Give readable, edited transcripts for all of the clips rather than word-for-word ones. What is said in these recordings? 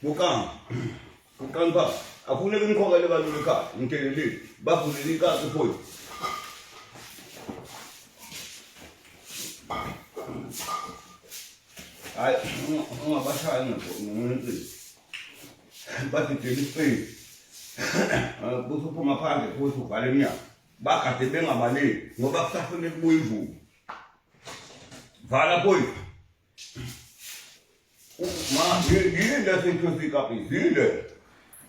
Bukan pa. Aku ni kau kalau baru dekat, mungkin ni. Baru ni dekat tu pun. Ai, orang bahasa ni pun. Batu jenis ni. Busu pemapan ke, busu paling ni. Bakat dia dengan balik. Ngobak sah pun dia ibu. Fala pun. Mah dia dah sentuh kapi. Dia.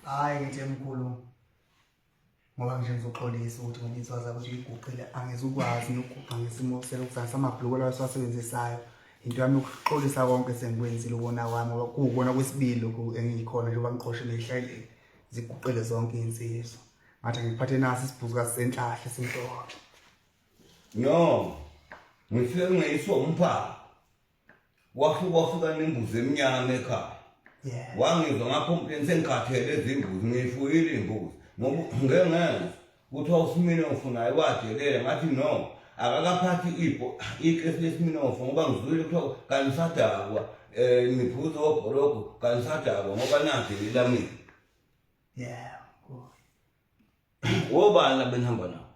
Hayi ke mkhulu ngoba nje ngizoxolisa ukuthi ngomisa wazi ukuthi iguqile angizukwazi nokuguqa ngesimo selokuzasa amabhluko lawo siwasebenzisayo into yami yokuxolisa konke sengikwenzile ubona kwami ngoba kuwubona kwesibili lokhu engikhona njengoba ngiqoshele ehleleni ziguqile zonke insizwa ngathi ngiphathe nasi isibhuzuka senhlahle semhloko No ngifike ngiyiswa umpha wafika nembuzi eminyama ekhaya wangizwa ngakho sengikhathele izimbuzi ngiyifuyile imbuzi ngoba ngeke kuthiwa uSminofu naye wadelela ngathi no akakaphathi ikesi leSminofu ngoba ngizwile kuthiwa kanisadakwa niphuza obhologo kanisadakwa ngoba nathi lilamile wobani benihamba nawo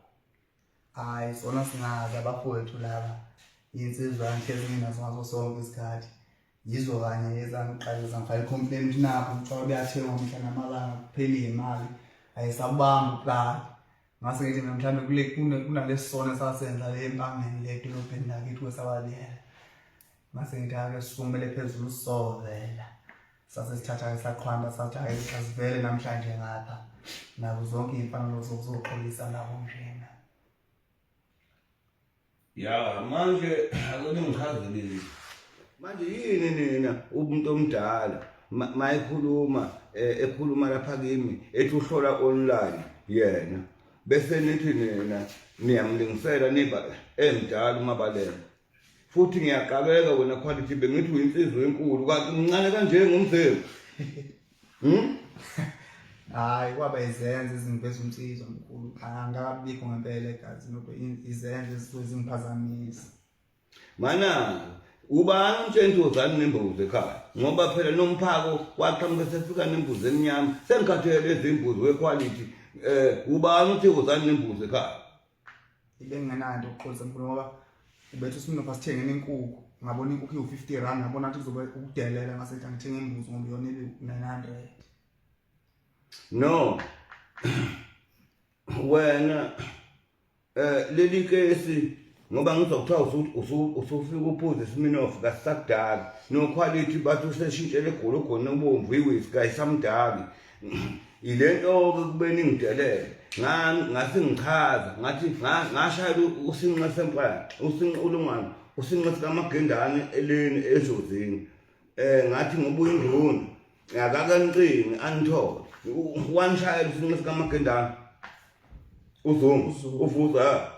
hayi sona singazi abafowethu laba insizwa ngihlezi nginazo ngaso sonke isikhathi yizo kanye ezangiqalisa ngifake complaint ukuthi napho ngicela uyathengwa umhla namalanga kuphela imali ayisabamba plan ngase ngithi mhlawumbe kunalesona sasenza le empangeni le dolobheni lakithi kwesabaliyela ngase ngithi ake sikumele phezulu sisovela sasesithatha esaqhwanda sathi ayisivele namhlanje ngapha nazo zonke imfanelo zokuzoxolisa nabo njena ya manje akuningichazeli manje yini nina umuntu omdala mayikhuluma ekhuluma lapha kimi ethi uhlola online yena bese nithi nina niyamlingisela niba emdala umabalela futhi ngiyaqabeka wena quality bengithi uyinsizwe enkulu kanti mncane kanje ngomzelo hayi kwaba izenze izingiveza umsizwa omkhulu angabikho ngempela egazi nobe izenze ezizozingiphazamisa mana ubani umtshentuzani nembuzi ekhaya ngoba phela nomphako waqhamuka sefika nembuzi eminyama sengikhathele izimbuzi wequality ubani uthi uzani nembuzi ekhaya ibe ngingenanto ukuxolisa mkhulu ngoba ubethu uSminofu asithengene inkukhu ngabona inkukhu iwu50 rand ngabona ukuthi kuzobe ukudelela ngasethi angithenga imbuzi ngoba yona ibe 900 no wena leli kesi ngoba ngizokuthiwa usufika uphuze iSminofu kasakudala no quality bathi useshintshele egologoni nobomvu iwisi kayisamdali ilento kubeni ngidelele ngasingichaza ngathi ngashayela usinqa sempala usinqa ulungwana usinqa sikaMagendane eleni ezozini ngathi ngobuya induna akakancini anithole wanishayela usinqa sikaMagendane uzungu uvuza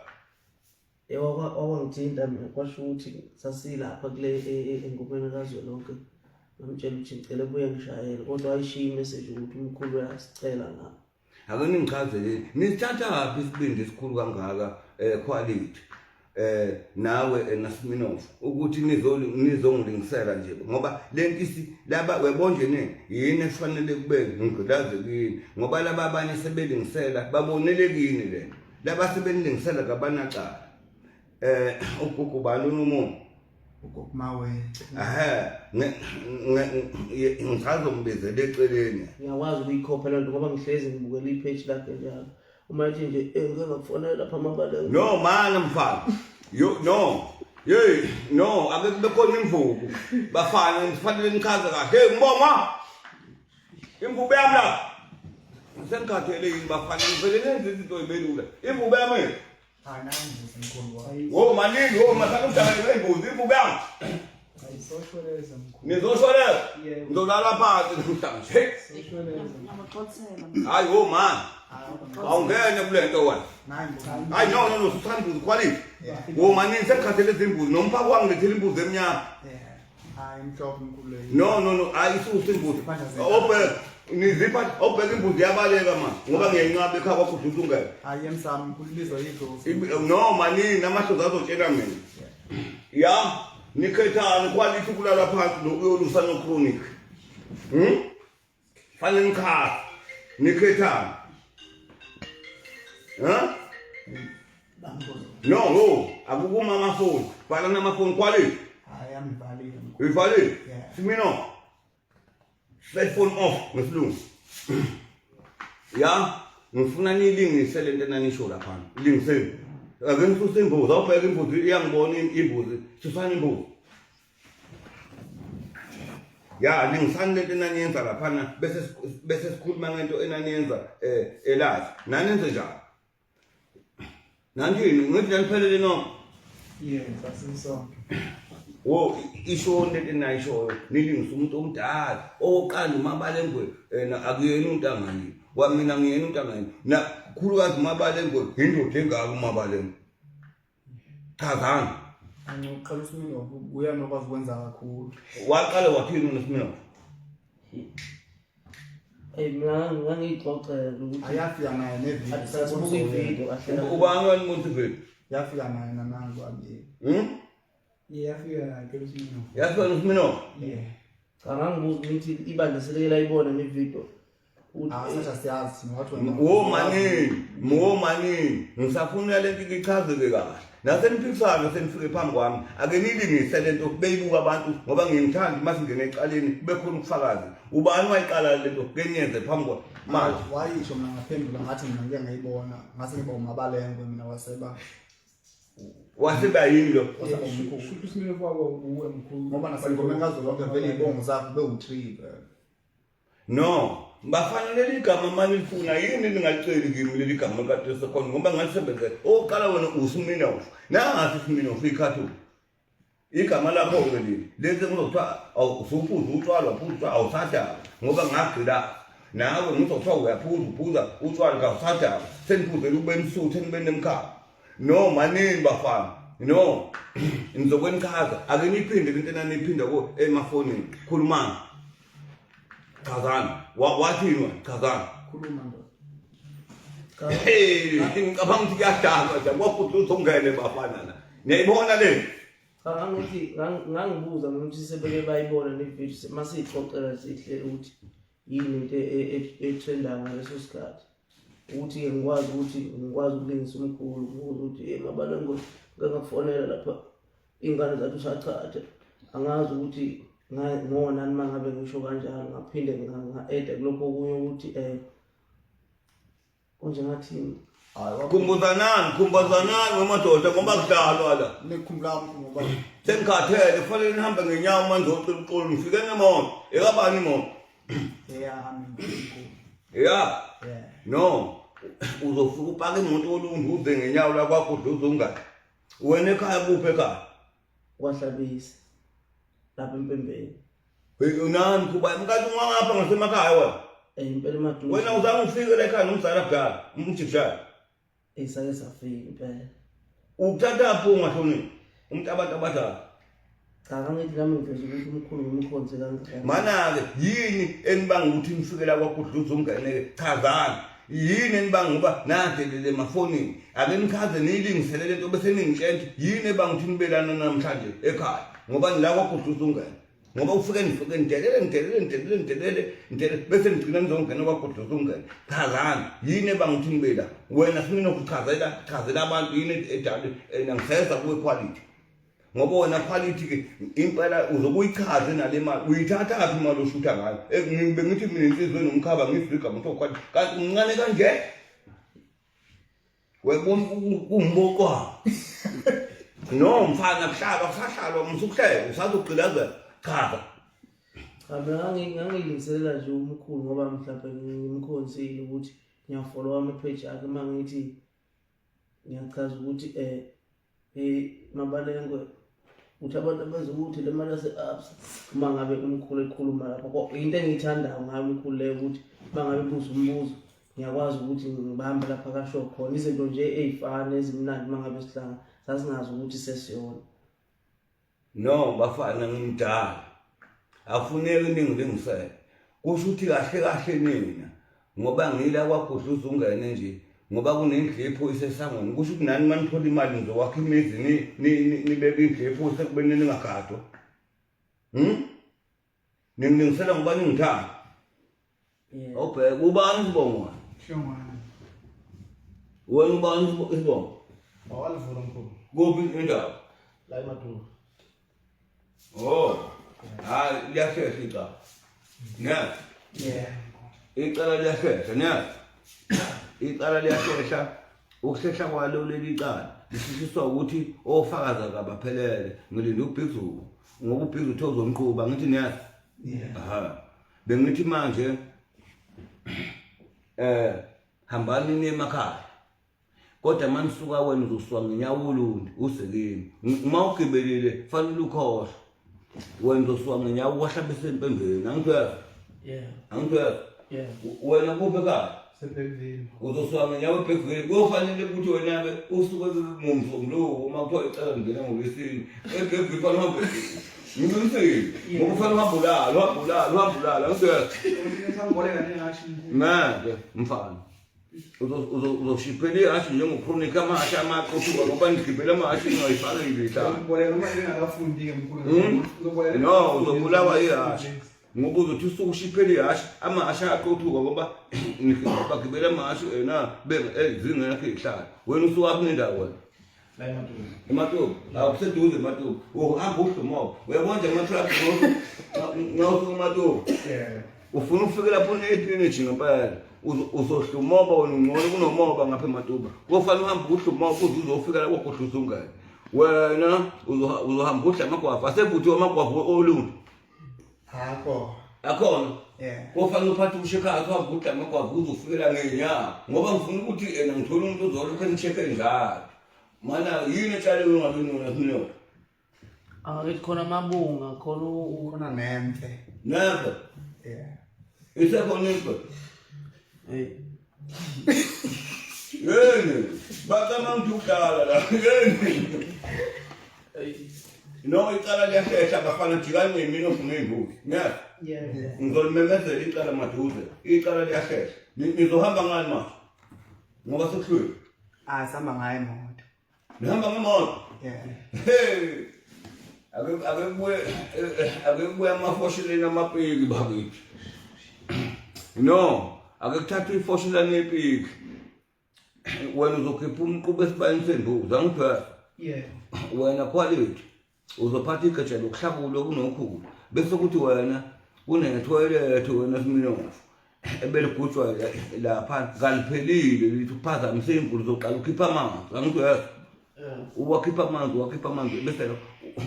wangithinta mina kwasho ukuthi sasilapha kule engomeni kazwelonke ngamtshela ukuthi ngicela buye ngishayele kodwa ayishiya imessage ukuthi umkhulu uyasicela ngapha ake ningichazele nisithatha laphi isibindi esikhulu kangaka quality nawe naSminofu ukuthi nizongilingisela nje ngoba lentisi laba webonje nini yini efanele kube ngigilaze kini ngoba laba abanye sebelingisela babonele kini lento laba sebelingisela kabanaqala ukugubana umuntu ukumawe ngichazombizela eceleni ngiyakwazi ukuyikhopha lento ngoba ngihlezi ngibukela ipage lakhe njalo uma ethi nje ngeke ngakufonela lapha amabaleka no mana mfana no ake kube khona imvubu bafana ngifanele nichaze kahle hey ngibonga imvubu yami la sengikhathele yini bafana ngivele nenze izinto ezibelula imvubu yami ananzi mkhulu hayi maningi masaka umdala imbuzi imvubu yami ayisosholeza mkhulu nizosholela ngizolala phansi namhlanje hayi man awungene kule nto wena hayi no usuthanda imbuzi quality maningi sengikhathele izimbuzi nomphako wangilethela imbuzi eminyama hayi mhlophe mkhulu no ayisusa imbuzi nizipha obheka imbuzi yabaleka manje ngoba ngiyayincaba ekhaya kwakho ududungela hayi emsami mkhulu ibizwa yidlozi no manini amahlozi azotshela mina nikhethani quality kulala phansi lokuyolusa no chronic fanele nikhasa nikhethana ha no akukuma amafoni bhala namafoni quality hayi amvalile uyivalile Yeah. simino cell phone off ngesilungu ya ngifuna nilingise lento enanisho lapha ilingiseni ake ngifuse imbuzi awubheka imbuzi iyangibona imbuzi sifana imbuzi ya lingisani lento enaniyenza lapha bese sikhuluma ngento enaniyenza elazi nanenze njani nanjini ngithi naniphelele noma yes asisonke wo isho lento enayishoyo nilingisa umuntu omdala oqala umabalengwe akuyena umuntu angani wamina ngiyena umuntu angani na khulukazi umabalengwe indoda engaka umabalengwe chazana angiqala usimilo uyanokwazi ukwenza kakhulu waqala wathini uNesimilo mina ngangixoxela ukuthi ayafika naye nevideo asibuke ivideo kahle ubani umuntu vele yafika naye nanangu abi yafika naye usimilo yafika uNesimilo yeah kangangibuza ukuthi ibandla selekela ibona nevideo sasha siyazi ngathi wo manini ngisafuna lento ichazeke kahle naseniphisana senifike phambi kwami ake nilingise lento beyibuka abantu ngoba ngimthanda mase ngene eqaleni kube khona ukufakazi ubani wayiqala lento kenyenze phambi kwa manje wayisho mina ngaphendula ngathi mina ngike ngayibona ngase ngiba umabalengwe mina waseba yini lo shuthi simile kwabo uwe mkhulu ngoba nasengome ngazo lonke vele ibongo zakho be-3 no bafanele ligama manje lifuna yini lingaceli kimi leli gama kade sekhona ngoba ngalisebenze oqala wena uSiminofu nangasi Siminofu ikhathu igama lakho ke leli lezi ngizothiwa awusuphuza utshwala phuzwa awusada ngoba ngagcila nawe ngizothiwa uyaphuza utshwala ngawusada seniphuzela ube msuthu nibe nemkhaya no manini bafana no nizokwenikhaza ake niphinde lento enaniphinda ko emafonini khulumani chazana wathini chazana khuluma ndo ngicabanga ukuthi kuyadakwa nje kwafuthi uzongene bafana la niyayibona le kangangithi ngangibuza ukuthi sebeke bayibona nevideo masixoxela sihle ukuthi yini into etrendayo ngaleso sikhathi ukuthi ngikwazi ukulingisa umkhulu ukuthi mabalengwe ngakafonela lapha ingane zathu usachatha angazi ukuthi ngona nima ngabe ngisho kanjalo ngaphinde nga-add kulokho okunye ukuthi konje ngathini khumbuzanani wemadoda ngoba kudalwa la nikhumbula ngoba sengikhathele kufanele nihambe ngenyawo manje ocela uxolo ngifike ngemoto ekabani imoto yeah no uzofika upaka imoto olungu uze ngenyawo la kwakho uzungani wena ekhaya kuphi ekhaya kwahlabisa lapha empembeni unani kuba mkathi ungangapha ngasemakhaya wena impela emaduze wena uzange ufike la ekhaya nomzala kudala umjishaya isake safika impela ukuthatha pho ungahlonini umuntu abantu abadala kangangithi nami ngiveze ukuthi umkhulu ngimkhonze kanjani mana-ke yini enibanga ukuthi nifikela kwakudluza umngeneke chazani yini enibanga ngoba nadelele emafonini ake nikhaze niyilingisele lento bese ningitshela yini ebanga ukuthi nibelana namhlanje ekhaya ngoba nila kwakudluza umngene ngoba ufike nifike nidelele bese nigcina nizongena kwakudluza umngene chazani yini ebanga ukuthi nibela wena Siminofu chazela abantu yini edale nangiseza kuwe quality ngoba wona quality ke impela uzokuyichaze nale mali uyithatha kaphi imali oshutha ngayo bengithi mina insizwe nomkhaba ngifika umuntu okwadi kanti umncane kanje webona kumbokwa no mfana kuhlaba kusahlalwa umsukuhleka usazogqilaza chaza mina ngangilungiselela nje umkhulu ngoba mhlawumbe ngimkhonsile ukuthi ngiyafollow ama-page akhe uma ngithi ngiyachaza ukuthi mabalengwe uthi abantu abenza ukuthi le mali yase-absa uma ngabe umkhulu ekhuluma lapho into engiyithandayo ngayo umkhulu leyo ukuthi uma ngabe buza umbuzo ngiyakwazi ukuthi ngibahambe lapha kasho khona izinto nje ey'fana ezimnandi uma ngabe sihlanga sasingazi ukuthi sesiyona no bafana ngimdala afuneki ningilingisele kusho ukuthi kahle nina ngoba ngila kwakudluza ungene nje ngoba kunendlepho isesangweni kusho ukuthi nani manithola imali ngizokwakha imizi nibeke indlepho sekubeni ningagadwa ningilingisela ngoba ningithanda Yeah. awubheke ubani isibongo Shongwana. wena ubani isibongo Awalivula mkhulu. kuphi indawo La eMathumbu. oh hayi liyashesha icala ne Yeah. icala liyashesha ne icala liyashesha ukushesha kwalo leli cala lisiswa ukuthi ofakaza kabaphelele ngilinde ubhizu ngoba ubhizu uthozomqhuba ngithi niyazi Yeah. aha bengithi manje hambani nemakhaya kodwa manisuka wena uzosuka ngenyawo ulundi usekini uma ugibelile fanele ukhohle wena uzosuka ngenyawo wahlabe sempembeni angithwela Yeah. angithwela Yeah. wena kuphi ekhaya Sebevini. uzosuka ngenyawo ebhekweni kufanele ukuthi wena-ke usuke ngomsombuluko uma kuthiwa icala ngena ngolwesini ebhekweni fanele uhambe ngiqinisile ngoba kufanele uhambulala angithwela Ngisamboleka nengathi manje mfana uzoshiphela ihashe njengokronika amahashe amaqosuka ngoba ndigibela amahashe ngingayifakile ihlala Ngiboleka uma ngingakafundi-ke mkhulu. Uzoboleka. no uzobulawa ihashe ngoba uzothi usuke ushiphela ihashe amahashe ayaqothuka ngoba bagibela amahashe ena zingekho ihlala wena usukaphi nendawo wena La eMathumbu. eMathumbu akuseduze eMathumbu uhamba uhlumoba uyabona nje amatraffic ngawusuka eMathumbu Yeah. ufuna ukufika lapho ne-drainage ngempela uzohlumoba wena ungcono kunomoba ngapha eMathumbu kofanele uhambe uhlumoba ukuze uzofika lapho khohla usungene wena uzohamba udla amagwavu asevuthiwe amagwavu olundi Hakho. akhona Yeah. kofanele uphathe ushekhathi uhambe udla amagwavu uzofikela ngenyawo ngoba ngifuna ukuthi ngithole umuntu ozolokhu enishekhe njalo mana yini etshalelwe ungabe nona sinona Angithi khona amabunga khona Khona nemfe. never Yeah. isekhona into hey. yeni bakama ngidala la yeni Hey. no icala liyashesha bafana jikani nemini ofuna imbuzi nyazi Yeah. ngizolimemezela icala maduze icala liyashesha nizohamba ngani manje ngoba sekuhlwile Sihamba ngayo imoto. nihamba ngemoto Yeah. hey akekubuya amafosheleni amapiki bakithi no akekuthatha ifoshelani epiki wena uzokhipha umqubo esibayeni sembuzi angithwela Yeah. wena quality uzophatha igatsha lokuhlakula kunokhulu bese kuthi wena kunethoyilethe wena Sminoff ebeligujwa lapha kaliphelile lithi uphazamise inkulu zoqala ukhipha amanzi angithwela uwakhipha amanzi bese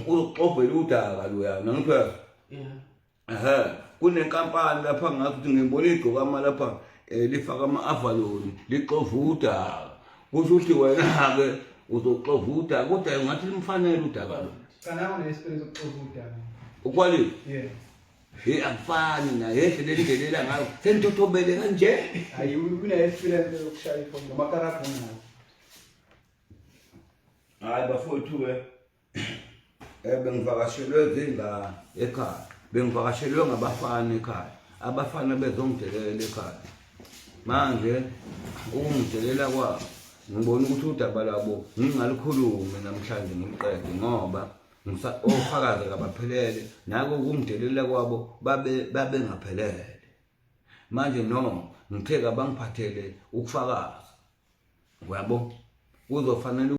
uzoxovela udaka loyana ngithwela Yeah. kunenkampani lapha ngathi ukuthi ngibona igqokama lapha lifaka ama-avalon lixova udaka kusho ukuthi wena-ke uzoxova udaka kodwa ngathi limfanele udaka lo Kana une-experience yokuxova udaka. ukwalile Yeah. akufani naye ehlele lingelela ngayo senitothobele kanje Hayi une-experience yokushaya ifoni ngamakarabhu unayo. hayi bafowethu-ke bengivakashelwe zingane ekhaya bengivakashelwe ngabafana ekhaya abafana bezongidelela ekhaya manje ukungidelela kwabo ngibona ukuthi udaba lwabo ngingalikhulumi namhlanje ngimqede ngoba ofakazi kabaphelele nako ukungidelela kwabo babe ngaphelele manje no ngithe kabangiphathele ukufakaza uyabo kuzofanele